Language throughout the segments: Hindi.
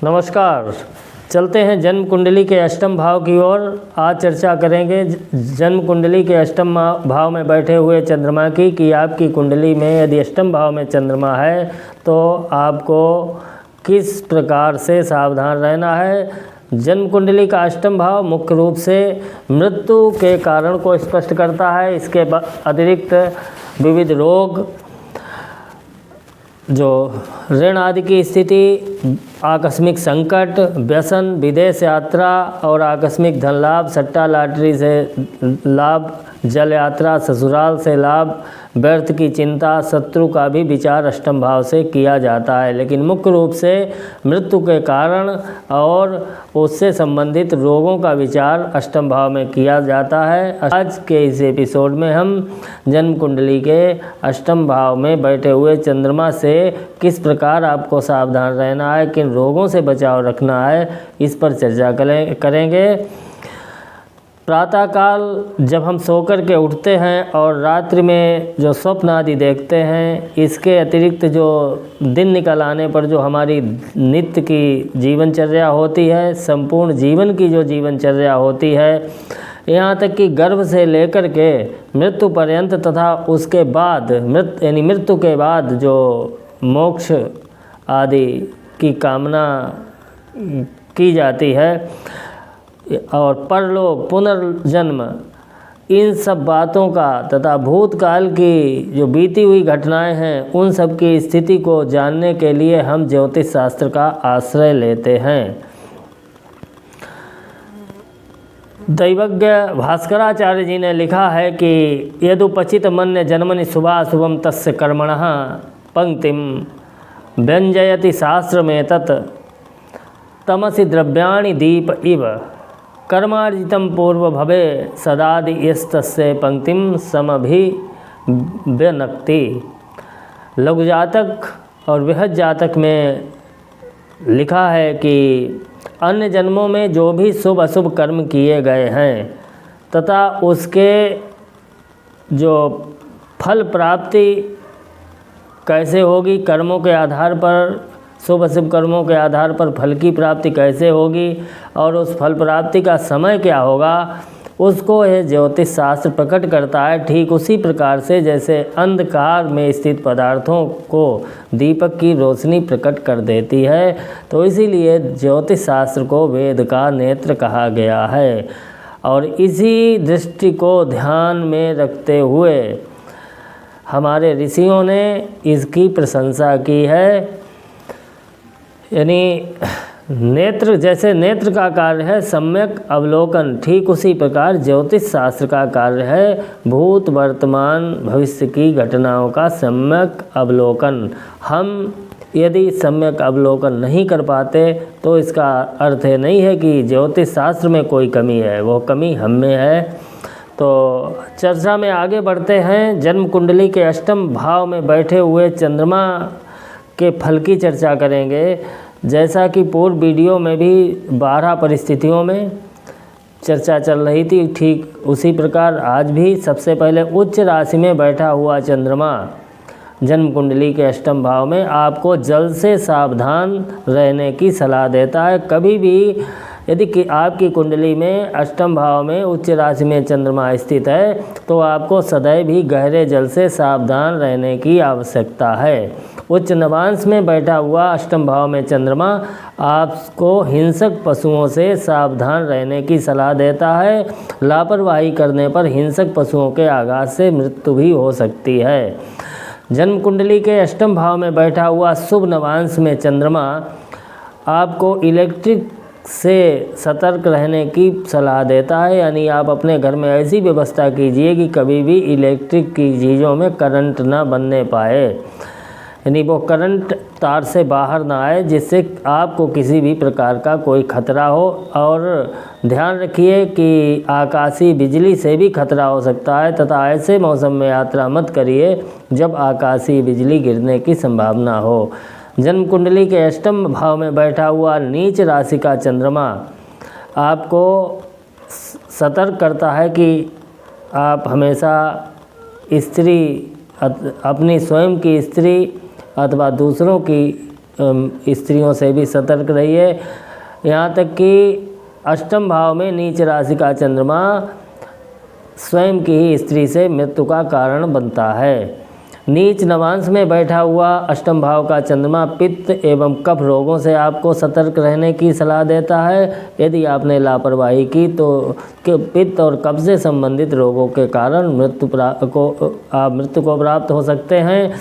नमस्कार। चलते हैं जन्म कुंडली के अष्टम भाव की ओर। आज चर्चा करेंगे जन्म कुंडली के अष्टम भाव में बैठे हुए चंद्रमा की कि आपकी कुंडली में यदि अष्टम भाव में चंद्रमा है तो आपको किस प्रकार से सावधान रहना है। जन्म कुंडली का अष्टम भाव मुख्य रूप से मृत्यु के कारण को स्पष्ट करता है। इसके अतिरिक्त विविध रोग, जो ऋण आदि की स्थिति, आकस्मिक संकट, व्यसन, विदेश यात्रा और आकस्मिक धन लाभ, सट्टा लॉटरी से लाभ, जल यात्रा, ससुराल से लाभ, व्यर्थ की चिंता, शत्रु का भी विचार अष्टम भाव से किया जाता है। लेकिन मुख्य रूप से मृत्यु के कारण और उससे संबंधित रोगों का विचार अष्टम भाव में किया जाता है। आज के इस एपिसोड में हम जन्म कुंडली के अष्टम भाव में बैठे हुए चंद्रमा से किस प्रकार आपको सावधान रहना है, किन रोगों से बचाव रखना है, इस पर चर्चा करेंगे। प्रातःकाल जब हम सोकर के उठते हैं और रात्रि में जो स्वप्न आदि देखते हैं, इसके अतिरिक्त जो दिन निकल आने पर जो हमारी नित्य की जीवनचर्या होती है, संपूर्ण जीवन की जो जीवनचर्या होती है, यहाँ तक कि गर्भ से लेकर के मृत्यु पर्यंत तथा उसके बाद मृत्यु के बाद जो मोक्ष आदि की कामना की जाती है और परलोक, पुनर्जन्म, इन सब बातों का तथा भूतकाल की जो बीती हुई घटनाएं हैं उन सब की स्थिति को जानने के लिए हम ज्योतिष शास्त्र का आश्रय लेते हैं। दैवज्ञ भास्कराचार्य जी ने लिखा है कि यदुपचित मन्य जन्मनि शुभाशुभम तस्य कर्मणः पंक्तिम व्यंजयति शास्त्रमेतत् तमसि द्रव्याणि दीप इव कर्मार्जितं पूर्व भवे सदादि यस्तस्य पंक्तिम समभिव्यनक्ति। लघु जातक और बृहद जातक में लिखा है कि अन्य जन्मों में जो भी शुभ अशुभ कर्म किए गए हैं तथा उसके जो फल प्राप्ति कैसे होगी, कर्मों के आधार पर, शुभ अशुभ कर्मों के आधार पर फल की प्राप्ति कैसे होगी और उस फल प्राप्ति का समय क्या होगा, उसको यह ज्योतिष शास्त्र प्रकट करता है। ठीक उसी प्रकार से जैसे अंधकार में स्थित पदार्थों को दीपक की रोशनी प्रकट कर देती है, तो इसीलिए ज्योतिष शास्त्र को वेद का नेत्र कहा गया है। और इसी दृष्टि को ध्यान में रखते हुए हमारे ऋषियों ने इसकी प्रशंसा की है। यानी नेत्र, जैसे नेत्र का कार्य है सम्यक अवलोकन, ठीक उसी प्रकार ज्योतिष शास्त्र का कार्य है भूत वर्तमान भविष्य की घटनाओं का सम्यक अवलोकन। हम यदि सम्यक अवलोकन नहीं कर पाते तो इसका अर्थ नहीं है कि ज्योतिष शास्त्र में कोई कमी है, वो कमी हम में है। तो चर्चा में आगे बढ़ते हैं। जन्म कुंडली के अष्टम भाव में बैठे हुए चंद्रमा के फल की चर्चा करेंगे। जैसा कि पूर्व वीडियो में भी 12 परिस्थितियों में चर्चा चल रही थी, ठीक उसी प्रकार आज भी सबसे पहले उच्च राशि में बैठा हुआ चंद्रमा जन्म कुंडली के अष्टम भाव में आपको जल से सावधान रहने की सलाह देता है। कभी भी यदि कि आपकी कुंडली में अष्टम भाव में उच्च राशि में चंद्रमा स्थित है तो आपको सदैव ही गहरे जल से सावधान रहने की आवश्यकता है। उच्च नवांश में बैठा हुआ अष्टम भाव में चंद्रमा आपको हिंसक पशुओं से सावधान रहने की सलाह देता है। लापरवाही करने पर हिंसक पशुओं के आघात से मृत्यु भी हो सकती है। जन्म कुंडली के अष्टम भाव में बैठा हुआ शुभ नवांश में चंद्रमा आपको इलेक्ट्रिक से सतर्क रहने की सलाह देता है। यानी आप अपने घर में ऐसी व्यवस्था कीजिए कि कभी भी इलेक्ट्रिक की चीज़ों में करंट ना बनने पाए, यानी वो करंट तार से बाहर ना आए जिससे आपको किसी भी प्रकार का कोई खतरा हो। और ध्यान रखिए कि आकाशीय बिजली से भी खतरा हो सकता है तथा ऐसे मौसम में यात्रा मत करिए जब आकाशीय बिजली गिरने की संभावना हो। जन्म कुंडली के अष्टम भाव में बैठा हुआ नीच राशि का चंद्रमा आपको सतर्क करता है कि आप हमेशा स्त्री, अपनी स्वयं की स्त्री अथवा दूसरों की स्त्रियों से भी सतर्क रहिए। यहाँ तक कि अष्टम भाव में नीच राशि का चंद्रमा स्वयं की ही स्त्री से मृत्यु का कारण बनता है। नीच नवांश में बैठा हुआ अष्टम भाव का चंद्रमा पित्त एवं कफ रोगों से आपको सतर्क रहने की सलाह देता है। यदि आपने लापरवाही की तो पित्त और कफ से संबंधित रोगों के कारण मृत्यु को प्राप्त हो सकते हैं।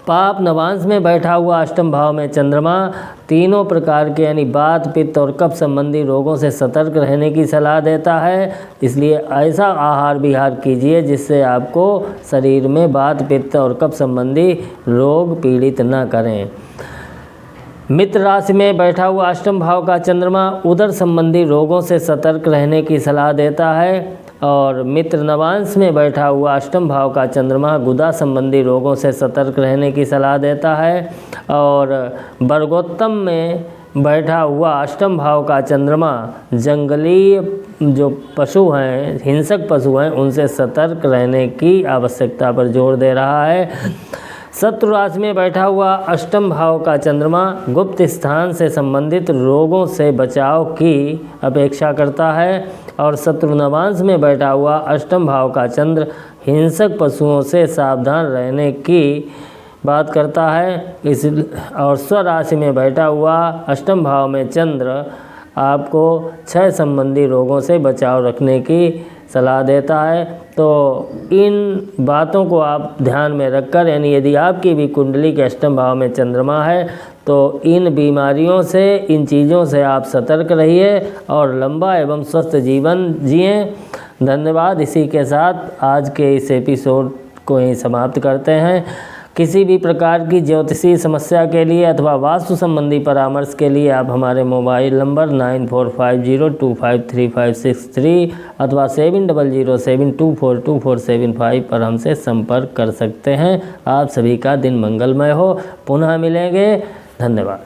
पाप नवांश में बैठा हुआ अष्टम भाव में चंद्रमा तीनों प्रकार के यानी वात, पित्त और कफ संबंधी रोगों से सतर्क रहने की सलाह देता है। इसलिए ऐसा आहार विहार कीजिए जिससे आपको शरीर में वात, पित्त और कफ संबंधी रोग पीड़ित न करें। मित्र राशि में बैठा हुआ अष्टम भाव का चंद्रमा उदर संबंधी रोगों से सतर्क रहने की सलाह देता है। और मित्र नवांश में बैठा हुआ अष्टम भाव का चंद्रमा गुदा संबंधी रोगों से सतर्क रहने की सलाह देता है। और वर्गोत्तम में बैठा हुआ अष्टम भाव का चंद्रमा जंगली जो पशु हैं, हिंसक पशु हैं, उनसे सतर्क रहने की आवश्यकता पर जोर दे रहा है। शत्रु राशि में बैठा हुआ अष्टम भाव का चंद्रमा गुप्त स्थान से संबंधित रोगों से बचाव की अपेक्षा करता है। और शत्रु नवांश में बैठा हुआ अष्टम भाव का चंद्र हिंसक पशुओं से सावधान रहने की बात करता है। और स्वराशि में बैठा हुआ अष्टम भाव में चंद्र आपको क्षय संबंधी रोगों से बचाव रखने की सलाह देता है। तो इन बातों को आप ध्यान में रखकर, यानी यदि आपकी भी कुंडली के अष्टम भाव में चंद्रमा है तो इन बीमारियों से, इन चीज़ों से आप सतर्क रहिए और लंबा एवं स्वस्थ जीवन जिएं। धन्यवाद। इसी के साथ आज के इस एपिसोड को यहीं समाप्त करते हैं। किसी भी प्रकार की ज्योतिषीय समस्या के लिए अथवा वास्तु संबंधी परामर्श के लिए आप हमारे मोबाइल नंबर 9450253563 अथवा 7007242475 पर हमसे संपर्क कर सकते हैं। आप सभी का दिन मंगलमय हो। पुनः मिलेंगे। धन्यवाद।